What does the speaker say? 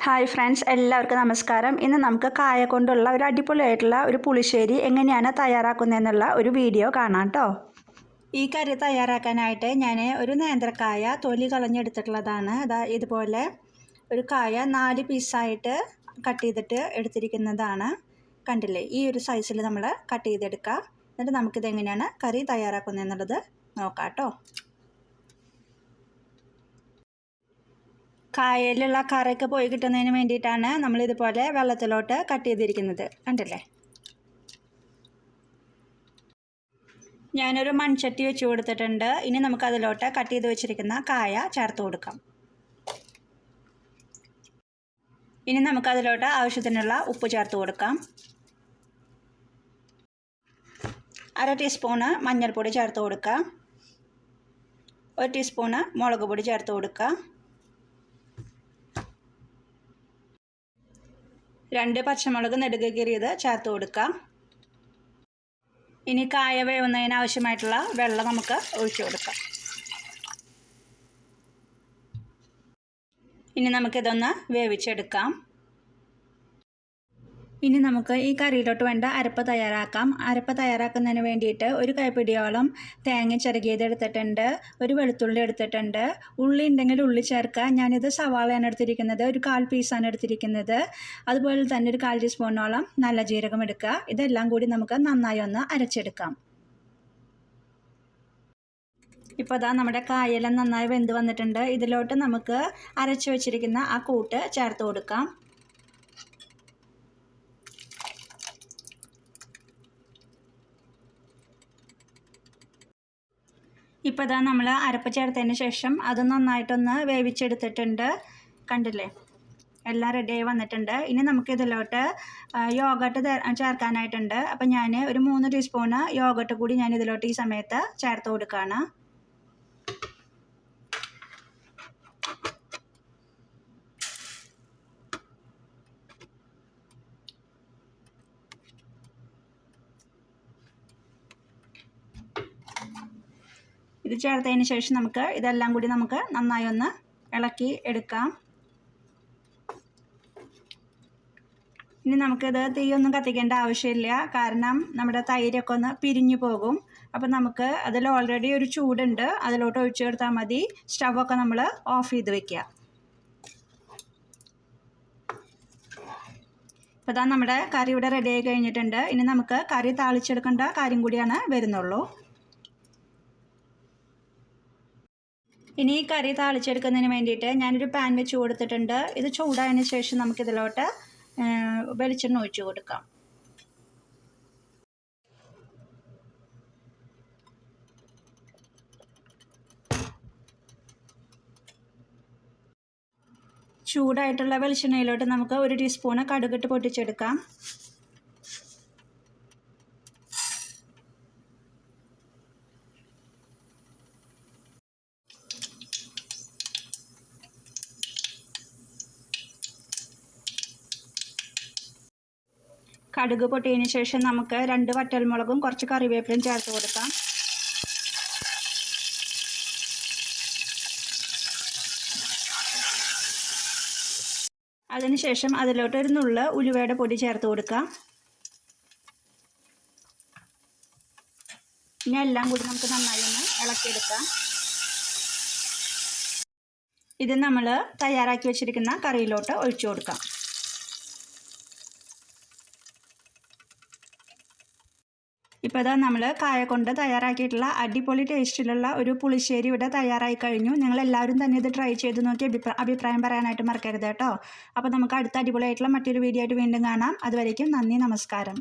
Hi friends, എല്ലാവർക്കും നമസ്കാരം. ഇന്ന് നമുക്ക് കായ കൊണ്ടുള്ള ഒരു അടിപൊളിയായിട്ടുള്ള ഒരു പുളിശ്ശേരി എങ്ങനെയാണ് തയ്യാറാക്കുന്നതെന്നുള്ള ഒരു വീഡിയോ കാണാം കേട്ടോ. ഈ കറി തയ്യാറാക്കാനായിട്ട് ഞാൻ ഒരു നേന്ത്രക്കായ തൊലി കളഞ്ഞെടുത്തിട്ടുള്ളതാണ്. ഇതുപോലെ ഒരു കായ 4 പീസായിട്ട് കട്ട് ചെയ്തിട്ട് എടുത്തിരിക്കുന്നതാണ്. കണ്ടില്ലേ, ഈ ഒരു സൈസിൽ നമ്മൾ കട്ട് ചെയ്തെടുക്കുക. എന്നിട്ട് നമുക്കിതെങ്ങനെയാണ് കറി തയ്യാറാക്കുന്നതെന്നുള്ളത് നോക്കാം കേട്ടോ. കായലിലുള്ള കറയൊക്കെ പോയി കിട്ടുന്നതിന് വേണ്ടിയിട്ടാണ് നമ്മൾ ഇതുപോലെ വെള്ളത്തിലോട്ട് കട്ട് ചെയ്തിരിക്കുന്നത്. കണ്ടില്ലേ, ഞാനൊരു മൺചട്ടി വെച്ച് കൊടുത്തിട്ടുണ്ട്. ഇനി നമുക്കതിലോട്ട് കട്ട് ചെയ്ത് വെച്ചിരിക്കുന്ന കായ ചേർത്ത് കൊടുക്കാം. ഇനി നമുക്കതിലോട്ട് ആവശ്യത്തിനുള്ള ഉപ്പ് ചേർത്ത് കൊടുക്കാം. 1/2 ടീസ്പൂണ് മഞ്ഞൾപ്പൊടി ചേർത്ത് കൊടുക്കാം. 1 ടീസ്പൂണ് മുളക് പൊടി ചേർത്ത് കൊടുക്കാം. 2 പച്ചമുളക് നെടുകെ കീറിയത് ചേർത്ത് കൊടുക്കാം. ഇനി കായ വേവുന്നതിന് ആവശ്യമായിട്ടുള്ള വെള്ളം നമുക്ക് ഒഴിച്ചു കൊടുക്കാം. ഇനി നമുക്കിതൊന്ന് വേവിച്ചെടുക്കാം. ഇനി നമുക്ക് ഈ കറിയിലോട്ട് വേണ്ട അരപ്പ് തയ്യാറാക്കാം. അരപ്പ് തയ്യാറാക്കുന്നതിന് വേണ്ടിയിട്ട് ഒരു കൈപ്പിടിയോളം തേങ്ങ ചിരകിയത് എടുത്തിട്ടുണ്ട്, ഒരു വെളുത്തുള്ളി എടുത്തിട്ടുണ്ട്. ഉള്ളി ഉണ്ടെങ്കിൽ ഉള്ളി ചേർക്കുക. ഞാനിത് സവാളയാണ് എടുത്തിരിക്കുന്നത്, ഒരു 1/4 പീസാണ് എടുത്തിരിക്കുന്നത്. അതുപോലെ തന്നെ ഒരു 1/4 ടീസ്പൂണോളം നല്ല ജീരകം എടുക്കുക. ഇതെല്ലാം കൂടി നമുക്ക് നന്നായി ഒന്ന് അരച്ചെടുക്കാം. ഇപ്പോൾ നമ്മുടെ കായെല്ലാം നന്നായി വെന്ത് വന്നിട്ടുണ്ട്. ഇതിലോട്ട് നമുക്ക് അരച്ച് വെച്ചിരിക്കുന്ന ആ കൂട്ട് ചേർത്ത് കൊടുക്കാം. ഇപ്പോൾ നമ്മൾ അരപ്പ് ചേർത്തതിന് ശേഷം അത് നന്നായിട്ടൊന്ന് വേവിച്ചെടുത്തിട്ടുണ്ട്. കണ്ടില്ലേ, എല്ലാം റെഡിയായി വന്നിട്ടുണ്ട്. ഇനി നമുക്കിതിലോട്ട് യോഗട്ട് ചേർക്കാനായിട്ടുണ്ട്. അപ്പം ഞാൻ ഒരു 3 ടീസ്പൂണ് യോഗട്ട് കൂടി ഞാൻ ഇതിലോട്ട് ഈ സമയത്ത് ചേർത്ത് കൊടുക്കുകയാണ്. ഇത് ചേർത്തതിന് ശേഷം നമുക്ക് ഇതെല്ലാം കൂടി നമുക്ക് നന്നായി ഒന്ന് ഇളക്കി എടുക്കാം. ഇനി നമുക്കിത് തീയൊന്നും കത്തിക്കേണ്ട ആവശ്യമില്ല, കാരണം നമ്മുടെ തൈരൊക്കെ ഒന്ന് പിരിഞ്ഞു പോകും. അപ്പം നമുക്ക് അതിൽ ഓൾറെഡി ഒരു ചൂടുണ്ട്, അതിലോട്ട് ഒഴിച്ചു കൊടുത്താൽ മതി. സ്റ്റവൊക്കെ നമ്മൾ ഓഫ് ചെയ്ത് വെക്കുക. അപ്പോൾ നമ്മുടെ കറി ഇവിടെ റെഡി ആയി കഴിഞ്ഞിട്ടുണ്ട്. ഇനി നമുക്ക് കറി താളിച്ചെടുക്കേണ്ട കാര്യം കൂടിയാണ് വരുന്നുള്ളൂ. ഇനി ഈ കറി താളിച്ചെടുക്കുന്നതിന് വേണ്ടിയിട്ട് ഞാനൊരു പാൻ വെച്ച് കൊടുത്തിട്ടുണ്ട്. ഇത് ചൂടായതിന് ശേഷം നമുക്കിതിലോട്ട് വെളിച്ചെണ്ണ ഒഴിച്ച് കൊടുക്കാം. ചൂടായിട്ടുള്ള വെളിച്ചെണ്ണയിലോട്ട് നമുക്ക് 1 ടീസ്പൂണ് കടുകിട്ട് പൊട്ടിച്ചെടുക്കാം. കടുക് പൊട്ടിയതിന് ശേഷം നമുക്ക് 2 വറ്റൽമുളകും കുറച്ച് കറിവേപ്പിലയും ചേർത്ത് കൊടുക്കാം. അതിനുശേഷം അതിലോട്ട് ഒരു നുള്ള് ഉലുവയുടെ പൊടി ചേർത്ത് കൊടുക്കാം. ഇനി എല്ലാം കൂടി നമുക്ക് നന്നായി ഒന്ന് ഇളക്കിയെടുക്കാം. ഇത് നമ്മൾ തയ്യാറാക്കി വെച്ചിരിക്കുന്ന കറിയിലോട്ട് ഒഴിച്ചു കൊടുക്കാം. ഇപ്പോൾ നമ്മൾ കായ കൊണ്ട് തയ്യാറാക്കിയിട്ടുള്ള അടിപൊളി ടേസ്റ്റിലുള്ള ഒരു പുളിശ്ശേരി ഇവിടെ തയ്യാറായി കഴിഞ്ഞു. നിങ്ങളെല്ലാവരും തന്നെ ഇത് ട്രൈ ചെയ്ത് നോക്കി അഭിപ്രായം പറയാനായിട്ട് മറക്കരുത് കേട്ടോ. അപ്പോൾ നമുക്ക് അടുത്ത അടിപൊളിയായിട്ടുള്ള മറ്റൊരു വീഡിയോ ആയിട്ട് വീണ്ടും കാണാം. അതുവരേക്കും നന്ദി, നമസ്കാരം.